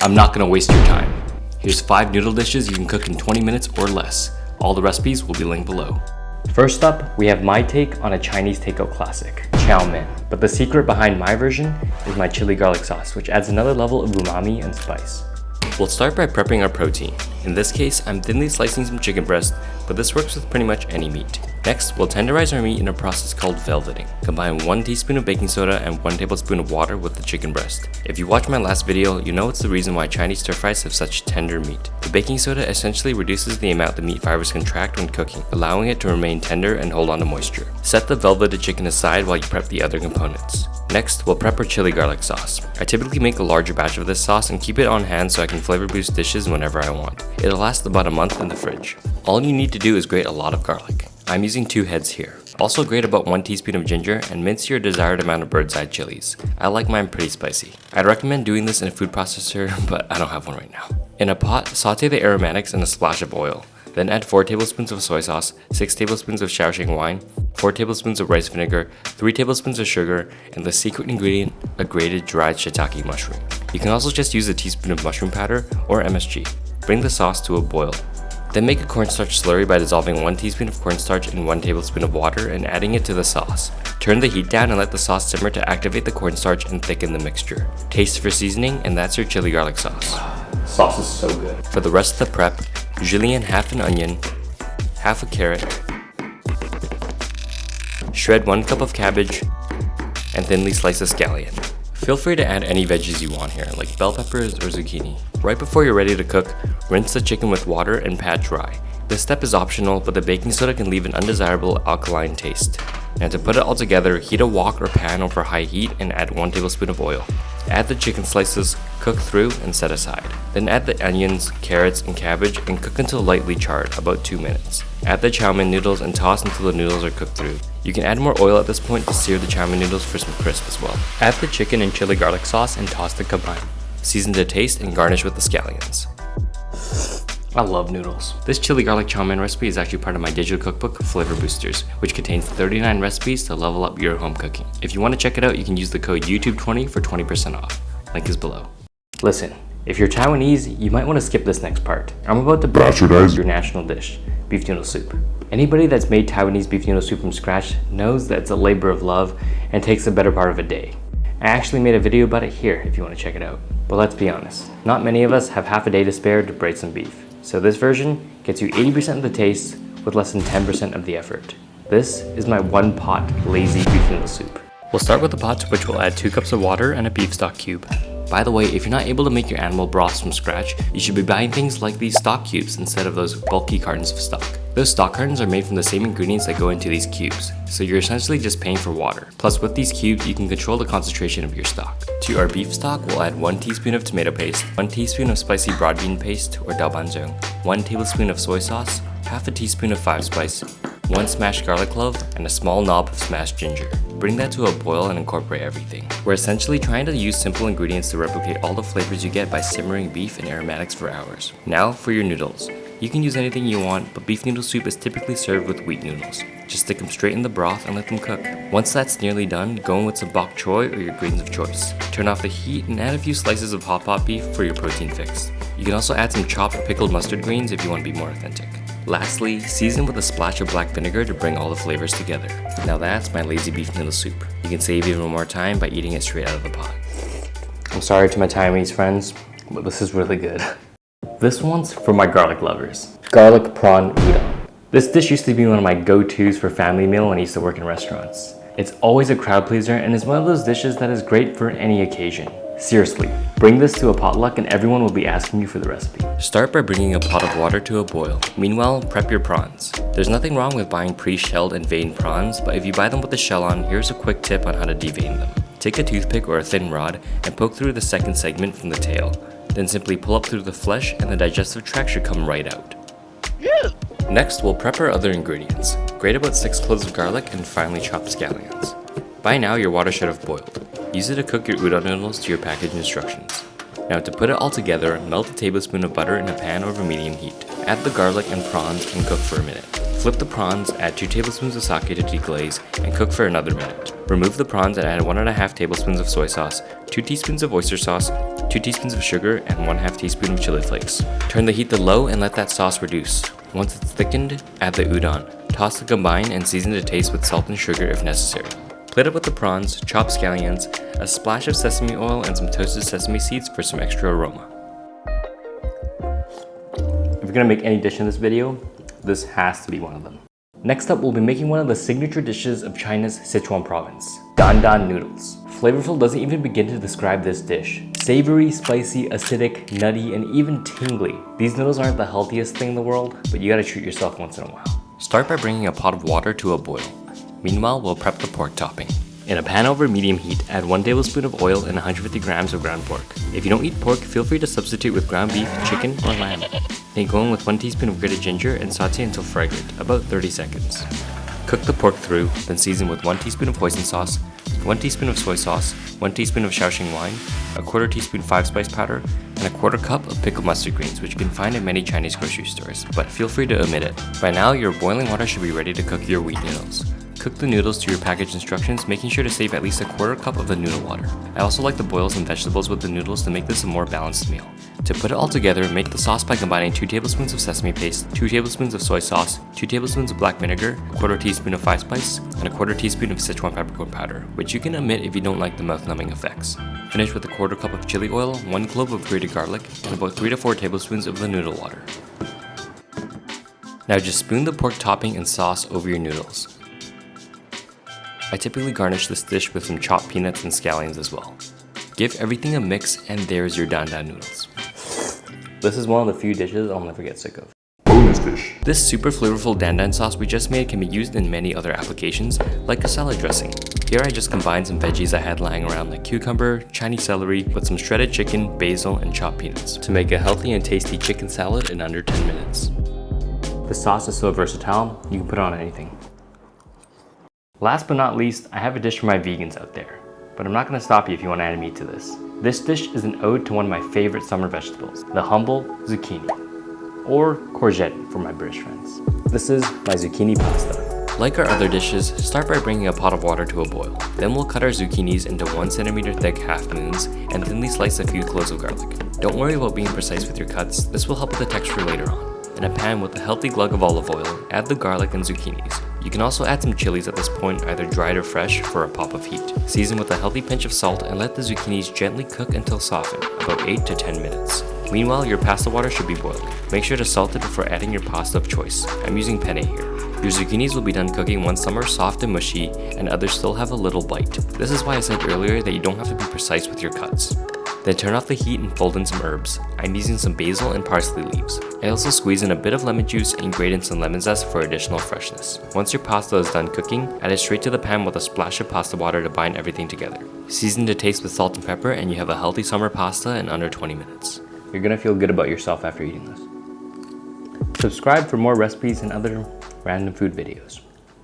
I'm not gonna waste your time. Here's 5 noodle dishes you can cook in 20 minutes or less. All the recipes will be linked below. First up, we have my take on a Chinese takeout classic, Chow Mein. But the secret behind my version is my chili garlic sauce, which adds another level of umami and spice. We'll start by prepping our protein. In this case, I'm thinly slicing some chicken breast, but this works with pretty much any meat. Next, we'll tenderize our meat in a process called velveting. Combine 1 teaspoon of baking soda and 1 tablespoon of water with the chicken breast. If you watched my last video, you know it's the reason why Chinese stir fries have such tender meat. The baking soda essentially reduces the amount the meat fibers contract when cooking, allowing it to remain tender and hold on to moisture. Set the velveted chicken aside while you prep the other components. Next, we'll prep our chili garlic sauce. I typically make a larger batch of this sauce and keep it on hand so I can flavor boost dishes whenever I want. It'll last about a month in the fridge. All you need to do is grate a lot of garlic. I'm using 2 heads here. Also grate about 1 teaspoon of ginger and mince your desired amount of bird's eye chilies. I like mine pretty spicy. I'd recommend doing this in a food processor, but I don't have one right now. In a pot, saute the aromatics and a splash of oil. Then add 4 tablespoons of soy sauce, 6 tablespoons of Shaoxing wine, 4 tablespoons of rice vinegar, 3 tablespoons of sugar, and the secret ingredient, a grated dried shiitake mushroom. You can also just use a teaspoon of mushroom powder or MSG. Bring the sauce to a boil. Then make a cornstarch slurry by dissolving 1 teaspoon of cornstarch in 1 tablespoon of water and adding it to the sauce. Turn the heat down and let the sauce simmer to activate the cornstarch and thicken the mixture. Taste for seasoning, and that's your chili garlic sauce. Sauce is so good. For the rest of the prep, julienne half an onion, half a carrot, shred 1 cup of cabbage, and thinly slice a scallion. Feel free to add any veggies you want here, like bell peppers or zucchini. Right before you're ready to cook, rinse the chicken with water and pat dry. This step is optional, but the baking soda can leave an undesirable alkaline taste. Now to put it all together, heat a wok or pan over high heat and add 1 tablespoon of oil. Add the chicken slices, cook through, and set aside. Then add the onions, carrots, and cabbage and cook until lightly charred, about 2 minutes. Add the chow mein noodles and toss until the noodles are cooked through. You can add more oil at this point to sear the chow mein noodles for some crisp as well. Add the chicken and chili garlic sauce and toss to combine. Season to taste and garnish with the scallions. I love noodles. This chili garlic chow mein recipe is actually part of my digital cookbook, Flavor Boosters, which contains 39 recipes to level up your home cooking. If you want to check it out, you can use the code YouTube20 for 20% off. Link is below. Listen, if you're Taiwanese, you might want to skip this next part. I'm about to bastardize your national dish, beef noodle soup. Anybody that's made Taiwanese beef noodle soup from scratch knows that it's a labor of love and takes the better part of a day. I actually made a video about it here if you want to check it out. But let's be honest, not many of us have half a day to spare to braid some beef. So this version gets you 80% of the taste with less than 10% of the effort. This is my 1 pot lazy beef noodle soup. We'll start with the pot to which we'll add 2 cups of water and a beef stock cube. By the way, if you're not able to make your animal broths from scratch, you should be buying things like these stock cubes instead of those bulky cartons of stock. Those stock cartons are made from the same ingredients that go into these cubes, so you're essentially just paying for water. Plus with these cubes, you can control the concentration of your stock. To our beef stock, we'll add 1 teaspoon of tomato paste, 1 teaspoon of spicy broad bean paste or daobanzhong, 1 tablespoon of soy sauce, half a teaspoon of 5-spice, 1 smashed garlic clove, and a small knob of smashed ginger. Bring that to a boil and incorporate everything. We're essentially trying to use simple ingredients to replicate all the flavors you get by simmering beef and aromatics for hours. Now for your noodles. You can use anything you want, but beef noodle soup is typically served with wheat noodles. Just stick them straight in the broth and let them cook. Once that's nearly done, go in with some bok choy or your greens of choice. Turn off the heat and add a few slices of hot pot beef for your protein fix. You can also add some chopped pickled mustard greens if you want to be more authentic. Lastly, season with a splash of black vinegar to bring all the flavors together. Now that's my lazy beef noodle soup. You can save even more time by eating it straight out of the pot. I'm sorry to my Taiwanese friends, but this is really good. This one's for my garlic lovers. Garlic prawn udon. This dish used to be one of my go-tos for family meal when I used to work in restaurants. It's always a crowd pleaser and is one of those dishes that is great for any occasion. Seriously, bring this to a potluck and everyone will be asking you for the recipe. Start by bringing a pot of water to a boil. Meanwhile, prep your prawns. There's nothing wrong with buying pre-shelled and veined prawns, but if you buy them with the shell on, here's a quick tip on how to devein them. Take a toothpick or a thin rod and poke through the second segment from the tail. Then simply pull up through the flesh and the digestive tract should come right out. Next, we'll prep our other ingredients. Grate about 6 cloves of garlic and finely chopped scallions. By now, your water should have boiled. Use it to cook your udon noodles to your package instructions. Now to put it all together, melt a tablespoon of butter in a pan over medium heat. Add the garlic and prawns and cook for a minute. Flip the prawns, add 2 tablespoons of sake to deglaze, and cook for another minute. Remove the prawns and add 1.5 tablespoons of soy sauce, 2 teaspoons of oyster sauce, 2 teaspoons of sugar, and 1/2 teaspoon of chili flakes. Turn the heat to low and let that sauce reduce. Once it's thickened, add the udon. Toss the combine and season to taste with salt and sugar if necessary. Plate it with the prawns, chopped scallions, a splash of sesame oil, and some toasted sesame seeds for some extra aroma. If you're gonna make any dish in this video, this has to be one of them. Next up, we'll be making one of the signature dishes of China's Sichuan province, Dan Noodles. Flavorful doesn't even begin to describe this dish. Savory, spicy, acidic, nutty, and even tingly. These noodles aren't the healthiest thing in the world, but you gotta treat yourself once in a while. Start by bringing a pot of water to a boil. Meanwhile, we'll prep the pork topping. In a pan over medium heat, add 1 tablespoon of oil and 150 grams of ground pork. If you don't eat pork, feel free to substitute with ground beef, chicken, or lamb. Then go in with 1 teaspoon of grated ginger and saute until fragrant, about 30 seconds. Cook the pork through, then season with 1 teaspoon of hoisin sauce, 1 teaspoon of soy sauce, 1 teaspoon of Shaoxing wine, a 1/4 teaspoon 5-spice powder, and a 1/4 cup of pickled mustard greens, which you can find at many Chinese grocery stores, but feel free to omit it. By now, your boiling water should be ready to cook your wheat noodles. Cook the noodles to your package instructions, making sure to save at least a 1/4 cup of the noodle water. I also like to boil some vegetables with the noodles to make this a more balanced meal. To put it all together, make the sauce by combining 2 tablespoons of sesame paste, 2 tablespoons of soy sauce, 2 tablespoons of black vinegar, a 1/4 teaspoon of 5-spice, and a 1/4 teaspoon of Sichuan peppercorn powder, which you can omit if you don't like the mouth-numbing effects. Finish with a 1/4 cup of chili oil, 1 clove of grated garlic, and about 3 to 4 tablespoons of the noodle water. Now just spoon the pork topping and sauce over your noodles. I typically garnish this dish with some chopped peanuts and scallions as well. Give everything a mix, and there's your Dan noodles. This is one of the few dishes I'll never get sick of. Bonus dish. This super flavorful Dan sauce we just made can be used in many other applications, like a salad dressing. Here I just combined some veggies I had lying around like cucumber, Chinese celery, with some shredded chicken, basil, and chopped peanuts to make a healthy and tasty chicken salad in under 10 minutes. The sauce is so versatile, you can put it on anything. Last but not least, I have a dish for my vegans out there, but I'm not going to stop you if you want to add meat to this. This dish is an ode to one of my favorite summer vegetables, the humble zucchini, or courgette for my British friends. This is my zucchini pasta. Like our other dishes, start by bringing a pot of water to a boil. Then we'll cut our zucchinis into 1 centimeter thick half moons and thinly slice a few cloves of garlic. Don't worry about being precise with your cuts, this will help with the texture later on. In a pan with a healthy glug of olive oil, add the garlic and zucchinis. You can also add some chilies at this point, either dried or fresh, for a pop of heat. Season with a healthy pinch of salt and let the zucchinis gently cook until softened, about 8 to 10 minutes. Meanwhile, your pasta water should be boiling. Make sure to salt it before adding your pasta of choice. I'm using penne here. Your zucchinis will be done cooking once some are soft and mushy and others still have a little bite. This is why I said earlier that you don't have to be precise with your cuts. Then turn off the heat and fold in some herbs. I'm using some basil and parsley leaves. I also squeeze in a bit of lemon juice and grate in some lemon zest for additional freshness. Once your pasta is done cooking, add it straight to the pan with a splash of pasta water to bind everything together. Season to taste with salt and pepper, and you have a healthy summer pasta in under 20 minutes. You're gonna feel good about yourself after eating this. Subscribe for more recipes and other random food videos.